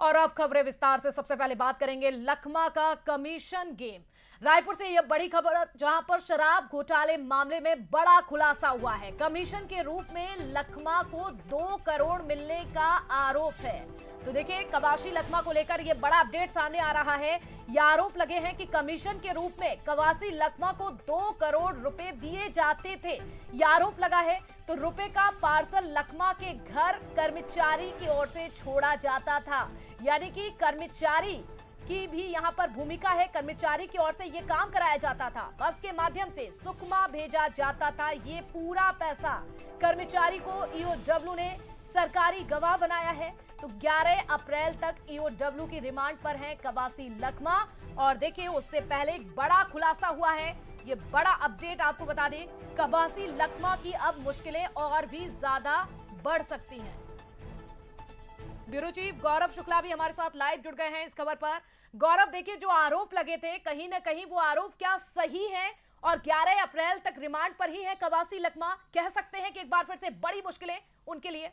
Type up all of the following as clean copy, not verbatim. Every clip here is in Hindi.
और अब खबरें विस्तार से। सबसे पहले बात करेंगे लखमा का कमीशन गेम। रायपुर से यह बड़ी खबर, जहां पर शराब घोटाले मामले में बड़ा खुलासा हुआ है। कमीशन के रूप में लखमा को 2 करोड़ मिलने का आरोप है। तो देखिए, कवासी लखमा को लेकर यह बड़ा अपडेट सामने आ रहा है। यह आरोप लगे हैं कि कमीशन के रूप में कवासी लखमा को 2 करोड़ रुपए दिए जाते थे। यह आरोप लगा है। तो रुपए का पार्सल लखमा के घर कर्मचारी की ओर से छोड़ा जाता था, यानी कि कर्मचारी की भी यहां पर भूमिका है। कर्मचारी की ओर से यह काम कराया जाता था। बस के माध्यम से सुकमा भेजा जाता था। ये पूरा पैसा कर्मचारी को ईओडब्ल्यू ने सरकारी गवाह बनाया है। तो 11 अप्रैल तक ईओडब्ल्यू की रिमांड पर हैं कवासी लखमा। और देखिए, उससे पहले एक बड़ा खुलासा हुआ है। ये बड़ा अपडेट आपको बता दें, कवासी लखमा की अब मुश्किलें और भी ज्यादा बढ़ सकती हैं। ब्यूरो चीफ गौरव शुक्ला भी हमारे साथ लाइव जुड़ गए हैं इस खबर पर। गौरव, देखिए, जो आरोप लगे थे, कहीं ना कहीं वो आरोप क्या सही है? और 11 अप्रैल तक रिमांड पर ही है कवासी लखमा। कह सकते हैं कि एक बार फिर से बड़ी मुश्किलें उनके लिए।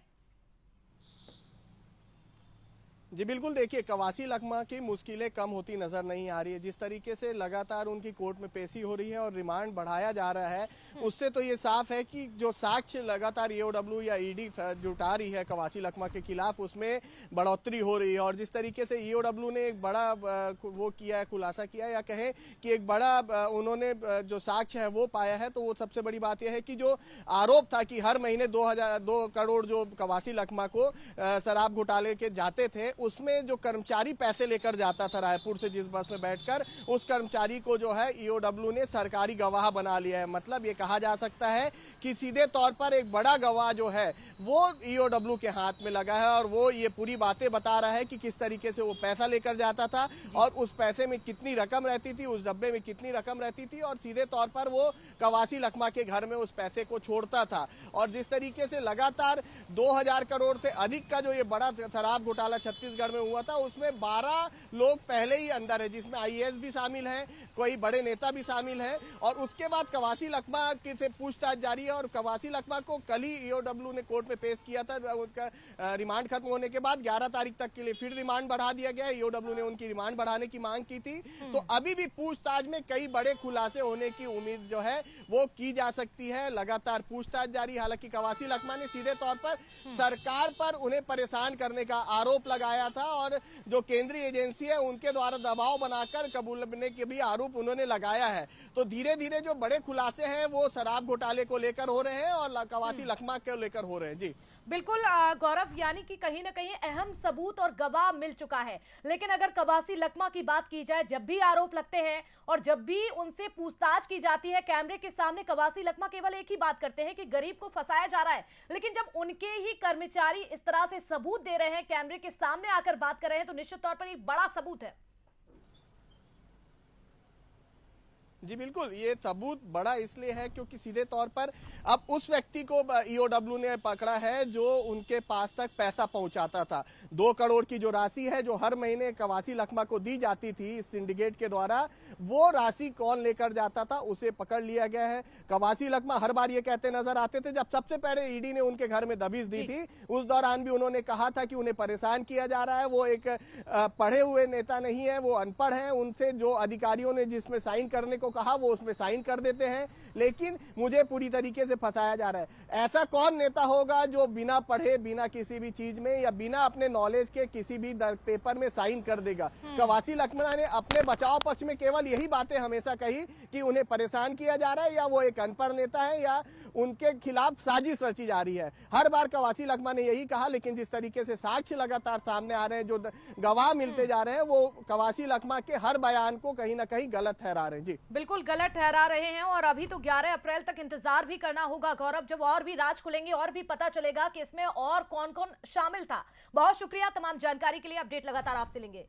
जी बिल्कुल, देखिए, कवासी लखमा की मुश्किलें कम होती नजर नहीं आ रही है। जिस तरीके से लगातार उनकी कोर्ट में पेशी हो रही है और रिमांड बढ़ाया जा रहा है, उससे तो ये साफ है कि जो साक्ष्य लगातार ईओडब्ल्यू या ईडी जुटा रही है कवासी लखमा के खिलाफ, उसमें बढ़ोतरी हो रही है। और जिस तरीके से ईओडब्ल्यू ने एक बड़ा वो किया है, खुलासा किया है, या कहें कि एक बड़ा उन्होंने जो साक्ष्य है वो पाया है, तो वो सबसे बड़ी बात यह है कि जो आरोप था कि हर महीने 2 करोड़ जो कवासी लखमा को शराब घोटाले के जाते थे, उसमें जो कर्मचारी पैसे लेकर जाता था रायपुर से जिस बस में बैठकर, उस कर्मचारी को जो है ईओडब्ल्यू ने सरकारी गवाह बना लिया है। मतलब ये कहा जा सकता है कि सीधे तौर पर एक बड़ा गवाह जो है वो ईओडब्ल्यू के हाथ में लगा है। और वो ये पूरी बातें बता रहा है कि किस तरीके से वो पैसा लेकर जाता था और उस पैसे में कितनी रकम रहती थी, उस डब्बे में कितनी रकम रहती थी, और सीधे तौर पर वो कवासी लखमा के घर में उस पैसे को छोड़ता था। और जिस तरीके से लगातार 2000 करोड़ से अधिक का जो ये बड़ा शराब घोटाला छत्तीसगढ़ में हुआ था, उसमें 12 लोग पहले ही अंदर है, जिसमें आईएएस भी शामिल हैं, कोई बड़े नेता भी शामिल हैं। और उसके बाद कवासी लखमा की से पूछताछ जारी है। और कवासी लखमा को कल ही ईओडब्ल्यू ने कोर्ट में पेश किया था। उनका रिमांड खत्म होने के बाद 11 तारीख तक के लिए फिर रिमांड बढ़ा दिया गया। ईओडब्ल्यू ने उनकी रिमांड बढ़ाने की मांग की थी। तो अभी भी पूछताछ में कई बड़े खुलासे होने की उम्मीद जो है वो की जा सकती है। लगातार पूछताछ जारी। हालांकि कवासी लखमा ने सीधे तौर पर सरकार पर उन्हें परेशान करने का आरोप लगाया था, और जो केंद्रीय एजेंसी है उनके द्वारा दबाव बनाकर कबूलने के भी आरोप उन्होंने लगाया है। तो धीरे धीरे जो बड़े खुलासे हैं वो शराब घोटाले को लेकर हो रहे हैं और कवासी लखमा को लेकर हो रहे हैं। जी बिल्कुल गौरव, यानी कि कहीं ना कहीं अहम सबूत और गवाह मिल चुका है। लेकिन अगर कवासी लखमा की बात की जाए, जब भी आरोप लगते हैं और जब भी उनसे पूछताछ की जाती है कैमरे के सामने, कवासी लखमा केवल एक ही बात करते हैं कि गरीब को फंसाया जा रहा है। लेकिन जब उनके ही कर्मचारी इस तरह से सबूत दे रहे हैं, कैमरे के सामने आकर बात कर रहे हैं, तो निश्चित तौर पर एक बड़ा सबूत है। जी बिल्कुल, ये सबूत बड़ा इसलिए है क्योंकि सीधे तौर पर अब उस व्यक्ति को ईओडब्ल्यू ने पकड़ा है जो उनके पास तक पैसा पहुंचाता था। 2 करोड़ की जो राशि है जो हर महीने कवासी लखमा को दी जाती थी इस सिंडिकेट के द्वारा, वो राशि कौन लेकर जाता था उसे पकड़ लिया गया है। कवासी लखमा हर बार ये कहते नजर आते थे, जब सबसे पहले ईडी ने उनके घर में दबिश दी थी, उस दौरान भी उन्होंने कहा था कि उन्हें परेशान किया जा रहा है। वो एक पढ़े हुए नेता नहीं है, वो अनपढ़ है। उनसे जो अधिकारियों ने जिसमें साइन करने को कहा वो उसमें साइन कर देते हैं, लेकिन मुझे पूरी तरीके से फंसाया जा रहा है। ऐसा कौन नेता होगा जो बिना पढ़े, बिना किसी भी चीज में या बिना अपने नॉलेज के किसी भी पेपर में साइन कर देगा? कवासी लखमा ने अपने बचाव पक्ष में केवल यही बातें हमेशा कही कि उन्हें परेशान किया जा रहा है, या वो एक अनपढ़ नेता है, या उनके खिलाफ साजिश रची जा रही है। हर बार कवासी लखमा ने यही कहा, लेकिन जिस तरीके से साक्ष्य लगातार सामने आ रहे हैं, जो गवाह मिलते जा रहे हैं, वो कवासी लखमा के हर बयान को कहीं ना कहीं गलत ठहरा रहे हैं। जी बिल्कुल गलत ठहरा रहे हैं। और अभी तो 11 अप्रैल तक इंतजार भी करना होगा गौरव, जब और भी राज खुलेंगे और भी पता चलेगा कि इसमें और कौन कौन शामिल था। बहुत शुक्रिया तमाम जानकारी के लिए। अपडेट लगातार आपसे लेंगे।